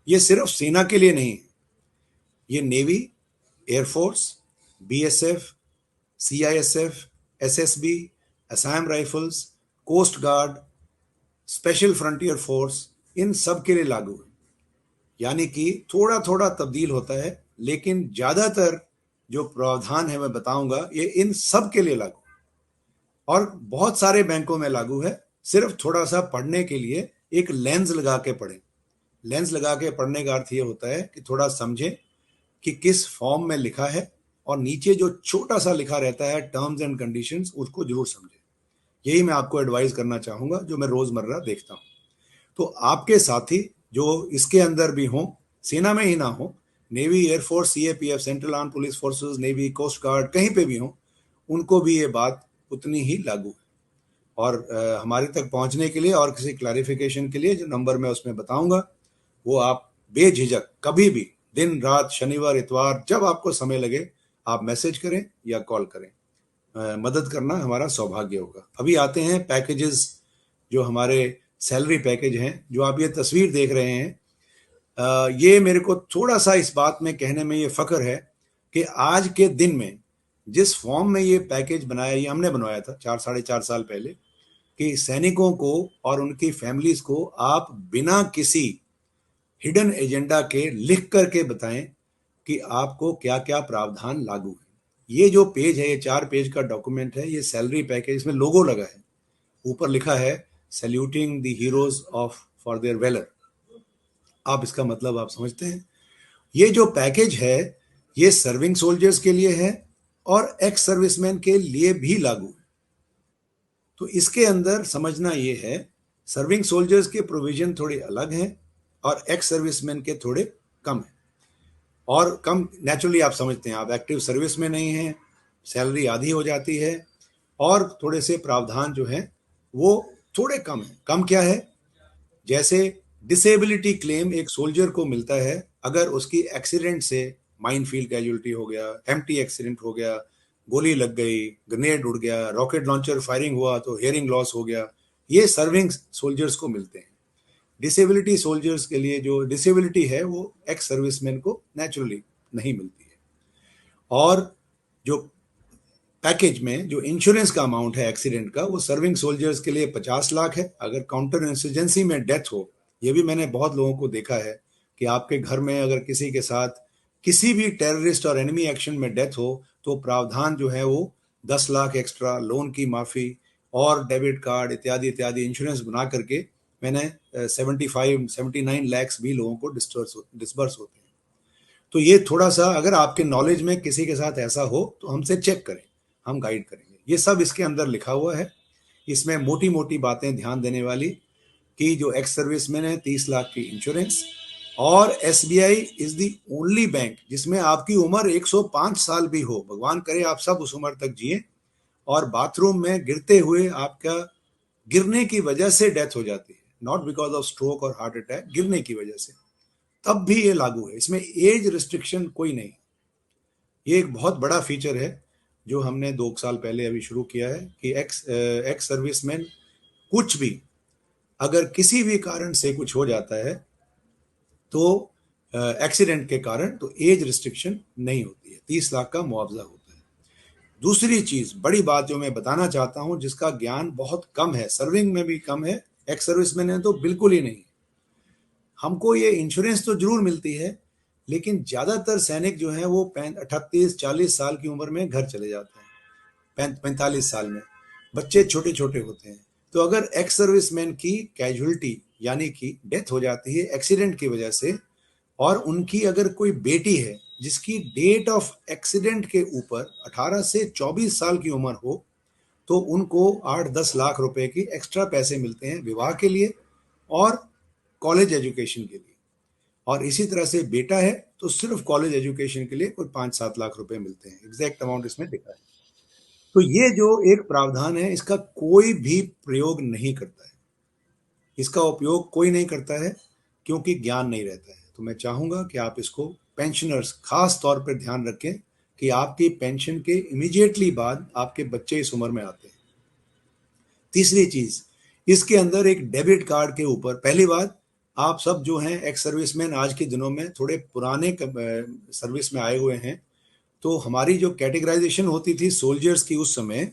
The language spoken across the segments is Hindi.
ये सिर्फ सेना के लिए नहीं है, ये navy, air force, BSF, CISF, SSB, Assam rifles, coast guard, special frontier force, इन सब के लिए लागू है। यानी कि थोड़ा थोड़ा तब्दील होता है, लेकिन ज्यादातर जो प्रावधान है मैं बताऊंगा ये इन सब के लिए लागू, और बहुत सारे बैंकों में लागू है। सिर्फ थोड़ा सा पढ़ने के लिए एक लेंस लगा के पढ़ें। लेंस लगा के पढ़ने का अर्थ ये होता है कि थोड़ा समझें कि किस फॉर्म में लिखा है, और नीचे जो छोटा सा लिखा रहता है टर्म्स एंड कंडीशंस, उसको जरूर समझें। यही मैं आपको एडवाइस करना चाहूंगा, जो मैं रोजमर्रा देखता हूं। तो आपके साथी जो इसके अंदर भी हों, सेना में ही ना हो, navy, air force, CAPF, central arm police forces, navy, coast guard, कहीं पे भी हो, उनको भी ये बात उतनी ही लागू है। और हमारे तक पहुंचने के लिए और किसी क्लैरिफिकेशन के लिए जो नंबर मैं उसमें बताऊंगा, वो आप बेझिझक कभी भी, दिन रात, शनिवार इतवार, जब आपको समय लगे आप मैसेज करें या कॉल करें। मदद करना हमारा सौभाग्य होगा। अभी आते हैं पैकेजेस, जो हमारे सैलरी पैकेज हैं, जो आप ये तस्वीर देख रहे हैं। ये मेरे को थोड़ा सा इस बात में कहने में ये फख्र है कि आज के दिन में जिस फॉर्म में ये पैकेज बनाया, ये हमने बनवाया था 4 साढ़े 4 साल पहले, कि सैनिकों को और उनकी फैमिलीज को आप बिना किसी हिडन एजेंडा के लिख करके बताएं कि आपको क्या क्या प्रावधान लागू है। ये जो पेज है, ये 4 पेज का डॉक्यूमेंट है, ये सैलरी पैकेज, इसमें लोगो लगा है, ऊपर लिखा है saluting the heroes of for their valour. आप इसका मतलब आप समझते हैं। ये जो पैकेज है ये सर्विंग सोल्जर्स के लिए है और एक्स सर्विसमैन के लिए भी लागू है। तो इसके अंदर समझना ये है, सर्विंग सोल्जर्स के प्रोविजन थोड़े अलग हैं और एक्स सर्विसमैन के थोड़े कम हैं। और कम नेचुरली आप समझते हैं, आप एक्टिव सर्विस में नहीं हैं, सैलरी आधी हो जाती है, और थोड़े से प्रावधान जो है वो थोड़े कम है। कम क्या है? जैसे डिसेबिलिटी क्लेम एक सोल्जर को मिलता है अगर उसकी एक्सीडेंट से, माइन फील्ड कैजुअलिटी हो गया, एम्प्टी एक्सीडेंट हो गया, गोली लग गई, ग्रेनेड उड़ गया, रॉकेट लॉन्चर फायरिंग हुआ तो हियरिंग लॉस हो गया, ये सर्विंग सोल्जर्स को मिलते हैं। डिसेबिलिटी सोल्जर्स के लिए जो डिसेबिलिटी है वो एक्स सर्विसमैन को नेचुरली नहीं मिलती है। और जो पैकेज में जो इंश्योरेंस का अमाउंट है एक्सीडेंट का, वो सर्विंग सोल्जर्स के लिए 50 लाख है। अगर काउंटर इंसर्जेंसी में डेथ हो, ये भी मैंने बहुत लोगों को देखा है कि आपके घर में अगर किसी के साथ किसी भी टेररिस्ट और एनिमी एक्शन में डेथ हो तो प्रावधान जो है वो 10 लाख एक्स्ट्रा, लोन की माफी और डेबिट कार्ड इत्यादि इत्यादि इंश्योरेंस बना करके मैंने 75-79 लैक्स भी लोगों को डिस्बर्स होते हैं। तो ये थोड़ा सा, अगर आपके नॉलेज में किसी के साथ ऐसा हो तो हमसे चेक करें, हम गाइड करेंगे। ये सब इसके अंदर लिखा हुआ है। इसमें मोटी मोटी बातें ध्यान देने वाली कि जो एक्स सर्विसमैन है 30 लाख की इंश्योरेंस, और SBI is the only bank जिसमें आपकी उम्र 105 साल भी हो, भगवान करे आप सब उस उम्र तक जिए, और बाथरूम में गिरते हुए आपका गिरने की वजह से डेथ हो जाती है, नॉट बिकॉज ऑफ स्ट्रोक और हार्ट अटैक, गिरने की वजह से, तब भी ये लागू है। इसमें एज रिस्ट्रिक्शन कोई नहीं। ये एक बहुत बड़ा फीचर है जो हमने 2 साल पहले अभी शुरू किया है कि एक्स सर्विसमैन कुछ भी, अगर किसी भी कारण से कुछ हो जाता है तो एक्सीडेंट के कारण, तो एज रिस्ट्रिक्शन नहीं होती है, 30 लाख का मुआवजा होता है। दूसरी चीज, बड़ी बात जो मैं बताना चाहता हूं, जिसका ज्ञान बहुत कम है, सर्विंग में भी कम है, एक्स सर्विसमैन में तो बिल्कुल ही नहीं। हमको ये इंश्योरेंस तो जरूर मिलती है, लेकिन ज्यादातर सैनिक जो है वो 38-40 साल की उम्र में घर चले जाते हैं, 45 साल में, बच्चे छोटे छोटे होते हैं। तो अगर एक्स सर्विसमैन की कैजुअलिटी यानी कि डेथ हो जाती है एक्सीडेंट की वजह से, और उनकी अगर कोई बेटी है जिसकी डेट ऑफ एक्सीडेंट के ऊपर 18 से 24 साल की उम्र हो, तो उनको 8-10 लाख रुपए की एक्स्ट्रा पैसे मिलते हैं विवाह के लिए और कॉलेज एजुकेशन के लिए। और इसी तरह से बेटा है तो सिर्फ कॉलेज एजुकेशन के लिए कोई 5-7 लाख रुपए मिलते हैं। एग्जैक्ट अमाउंट इसमें लिखा है। तो ये जो एक प्रावधान है, इसका कोई भी प्रयोग नहीं करता है, इसका उपयोग कोई नहीं करता है, क्योंकि ज्ञान नहीं रहता है। तो मैं चाहूंगा कि आप इसको, पेंशनर्स खास तौर पर ध्यान रखें कि आपकी पेंशन के इमीडिएटली बाद आपके बच्चे इस उम्र में आते हैं। तीसरी चीज, इसके अंदर एक डेबिट कार्ड के ऊपर, पहली बात, आप सब जो हैं एक्स सर्विसमैन आज के दिनों में थोड़े पुराने सर्विस में आए हुए हैं, तो हमारी जो कैटेगराइजेशन होती थी सोल्जर्स की उस समय,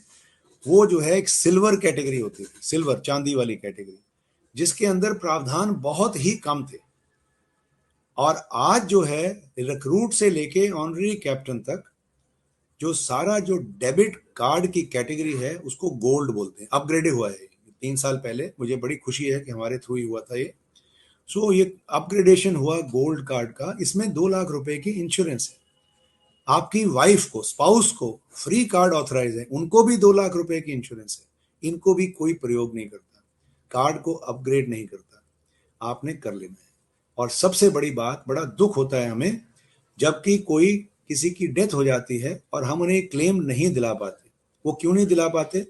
वो जो है एक सिल्वर कैटेगरी होती थी, सिल्वर चांदी वाली कैटेगरी, जिसके अंदर प्रावधान बहुत ही कम थे। और आज जो है रिक्रूट से लेके ऑनरी कैप्टन तक जो सारा जो डेबिट कार्ड की कैटेगरी है उसको गोल्ड बोलते हैं, अपग्रेडेड हुआ है 3 साल पहले। मुझे बड़ी खुशी है कि हमारे थ्रू ही हुआ था ये। सो ये अपग्रेडेशन हुआ गोल्ड कार्ड का। इसमें 2 लाख रुपए की इंश्योरेंस है। आपकी वाइफ को, स्पाउस को फ्री कार्ड ऑथराइज है, उनको भी 2 लाख रुपए की इंश्योरेंस है। इनको भी कोई प्रयोग नहीं करता, कार्ड को अपग्रेड नहीं करता, आपने कर लेना है। और सबसे बड़ी बात, बड़ा दुख होता है हमें जबकि कोई किसी की डेथ हो जाती है और हम उन्हें क्लेम नहीं दिला पाते। वो क्यों नहीं दिला पाते?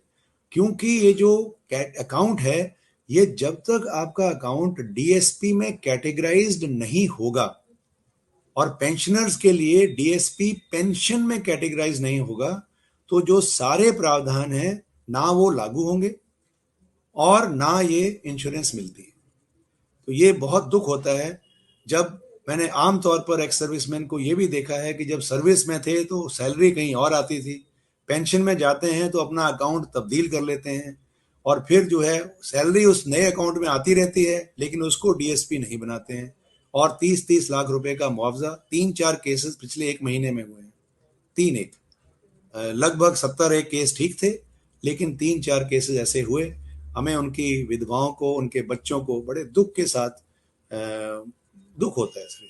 क्योंकि ये जो अकाउंट है, ये जब तक आपका अकाउंट डीएसपी में कैटेगराइज्ड नहीं होगा और पेंशनर्स के लिए डीएसपी पेंशन में कैटेगराइज नहीं होगा, तो जो सारे प्रावधान हैं ना वो लागू होंगे और ना ये इंश्योरेंस मिलती है। तो ये बहुत दुख होता है। जब मैंने आमतौर पर एक्स सर्विसमैन को ये भी देखा है कि जब सर्विस में थे तो सैलरी कहीं और आती थी, पेंशन में जाते हैं तो अपना अकाउंट तब्दील कर लेते हैं और फिर जो है सैलरी उस नए अकाउंट में आती रहती है, लेकिन उसको डीएसपी नहीं बनाते हैं। और 30-30 लाख रुपए का मुआवजा, 3-4 केसेस पिछले 1 महीने में हुए हैं। तीन एक लगभग 70 एक केस ठीक थे, लेकिन 3-4 केसेस ऐसे हुए। हमें उनकी विधवाओं को, उनके बच्चों को बड़े दुख के साथ दुख होता है इसमें।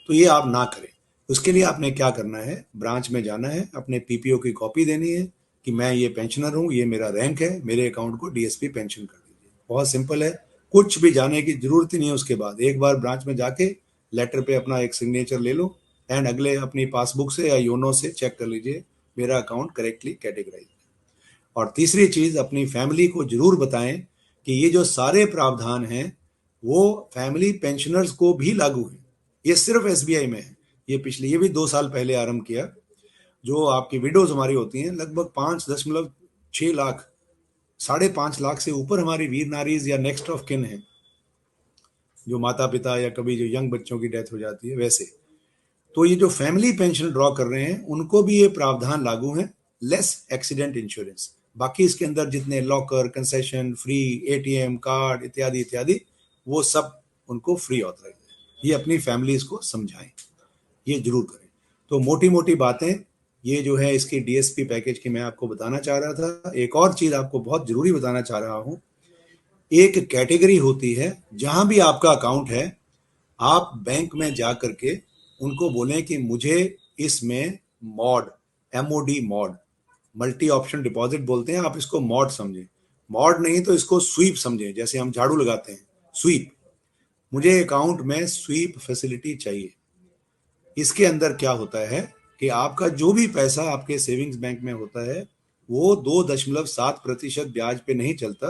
तो ये आप ना करें। उसके लिए आपने क्या करना है, ब्रांच में जाना है, अपने पीपीओ की कॉपी देनी है कि मैं ये पेंशनर हूँ, ये मेरा रैंक है, मेरे अकाउंट को डीएसपी पेंशन कर दीजिए। बहुत सिंपल है, कुछ भी जाने की जरूरत ही नहीं है। उसके बाद एक बार ब्रांच में जाके लेटर पे अपना एक सिग्नेचर ले लो एंड अगले अपनी पासबुक से या योनो से चेक कर लीजिए मेरा अकाउंट करेक्टली कैटेगराइज। और तीसरी चीज, अपनी फैमिली को जरूर बताएं कि ये जो सारे प्रावधान हैं वो फैमिली पेंशनर्स को भी लागू है। ये सिर्फ एसबीआई में है। ये भी 2 साल पहले आरंभ किया। जो आपकी विडोज हमारी होती हैं, लगभग 5.6 लाख, 5.5 लाख से ऊपर हमारी वीर नारीज या नेक्स्ट ऑफ किन है, जो माता पिता या कभी जो यंग बच्चों की डेथ हो जाती है वैसे। तो ये जो फैमिली पेंशन ड्रॉ कर रहे हैं उनको भी ये प्रावधान लागू है, लेस एक्सीडेंट इंश्योरेंस। बाकी इसके अंदर जितने locker, concession, free ATM card इत्यादि इत्यादि, वो सब उनको फ्री ऑथराइज है। ये अपनी फैमिलीज को समझाएं, ये जरूर करें। तो मोटी मोटी बातें ये जो है इसकी डीएसपी पैकेज की मैं आपको बताना चाह रहा था। एक और चीज आपको बहुत जरूरी बताना चाह रहा हूं। एक कैटेगरी होती है जहां भी आपका अकाउंट है, आप बैंक में जा करके उनको बोलें कि मुझे इसमें mod, MoD mod, multi option deposit बोलते हैं, आप इसको मॉड समझें। मॉड नहीं तो इसको स्वीप समझें, जैसे हम झाड़ू लगाते हैं, स्वीप। मुझे अकाउंट में स्वीप फैसिलिटी चाहिए। इसके अंदर क्या होता है कि आपका जो भी पैसा आपके सेविंग्स बैंक में होता है वो 2.7% ब्याज पे नहीं चलता,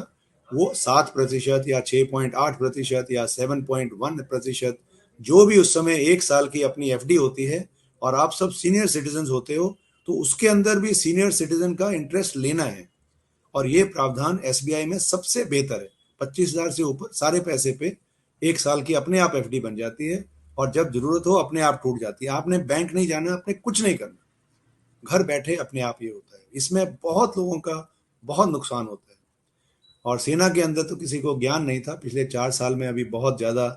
वो 7% या 6.8% या 7.1%, जो भी उस समय 1 साल की अपनी एफडी होती है। और आप सब सीनियर सिटीजन होते हो तो उसके अंदर भी सीनियर सिटीजन का इंटरेस्ट लेना है। और ये प्रावधान एसबीआई में सबसे बेहतर है। 25,000 से ऊपर सारे पैसे पे 1 साल की अपने आप एफडी बन जाती है और जब जरूरत हो अपने आप टूट जाती है। आपने बैंक नहीं जाना, आपने कुछ नहीं करना, घर बैठे अपने आप ये होता है। इसमें बहुत लोगों का बहुत नुकसान होता है। और सेना के अंदर तो किसी को ज्ञान नहीं था। पिछले 4 साल में अभी बहुत ज्यादा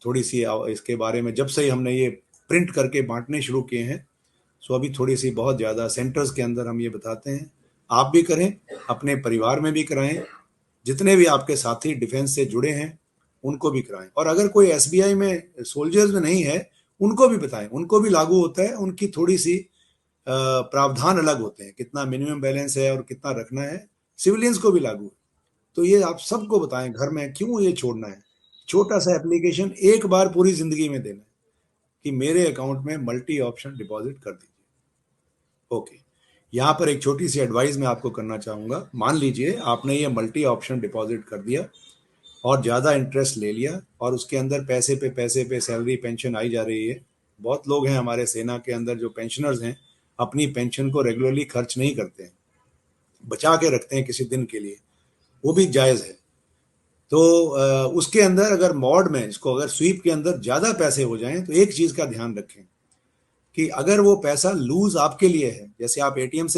थोड़ी सी इसके बारे में, जब से ही हमने ये प्रिंट करके बांटने शुरू किए हैं, सो अभी थोड़ी सी बहुत ज्यादा सेंटर्स के अंदर हम ये बताते हैं। आप भी करें, अपने परिवार में भी कराएं, जितने भी आपके साथी डिफेंस से जुड़े हैं उनको भी कराएं। और अगर कोई एसबीआई में सोल्जर्स में नहीं है उनको भी बताएं, उनको भी लागू होता है। उनकी थोड़ी सी प्रावधान अलग होते हैं, कितना मिनिमम बैलेंस है और कितना रखना है, सिविलियंस को भी लागू है। तो ये आप सबको बताएं घर में, क्यों ये छोड़ना है। छोटा सा एप्लीकेशन एक बार पूरी जिंदगी में देना है कि मेरे अकाउंट में मल्टी ऑप्शन डिपॉजिट कर दीजिए। ओके, यहाँ पर एक छोटी सी एडवाइस मैं आपको करना चाहूंगा। मान लीजिए आपने ये मल्टी ऑप्शन डिपॉजिट कर दिया और ज़्यादा इंटरेस्ट ले लिया और उसके अंदर पैसे पे सैलरी पेंशन आई जा रही है। बहुत लोग हैं हमारे सेना के अंदर जो पेंशनर्स हैं, अपनी पेंशन को रेगुलरली खर्च नहीं करते हैं, बचा के रखते हैं किसी दिन के लिए, वो भी जायज़ है। तो उसके अंदर अगर मॉड में इसको अगर स्वीप के अंदर ज्यादा पैसे हो जाएं तो एक चीज का ध्यान रखें कि अगर वो पैसा लूज आपके लिए है, जैसे आप एटीएम से